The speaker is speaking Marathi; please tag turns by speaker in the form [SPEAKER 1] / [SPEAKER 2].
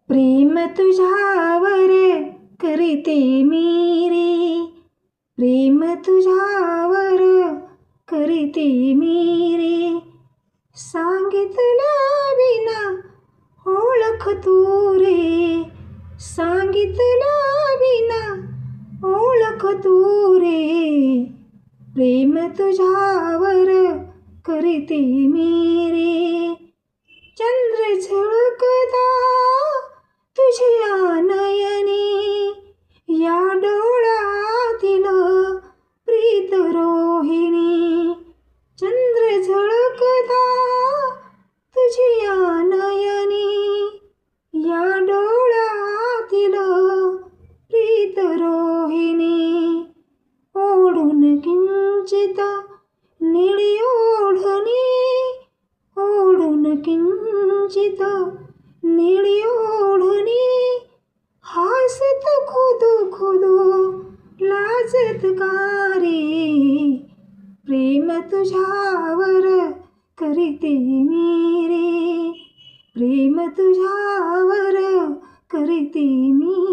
[SPEAKER 1] प्रेम तुझ्यावर करीते मी रे, प्रेम तुझ्यावर करीते मी रे. सांगितल्या विना ओळख तू रे, सांगितल्या विना ओळख तू रे. प्रेम तुझ्यावर करीते मी रे. चंद्र झळकता तुझ्या नयनी, या डोळ्यातील प्रीत रोहिणी. चंद्र झळकता तुझ्या नयनी, या डोळ्यातील प्रीत रोहिणी. ओढून किंचित निळी ओढणी, ओढून किंचित निळी ओढणी. हासत खुदू खुदू लाजत का रे, प्रेम तुझ्यावर करीते मी रे, प्रेम तुझ्यावर करीते मी.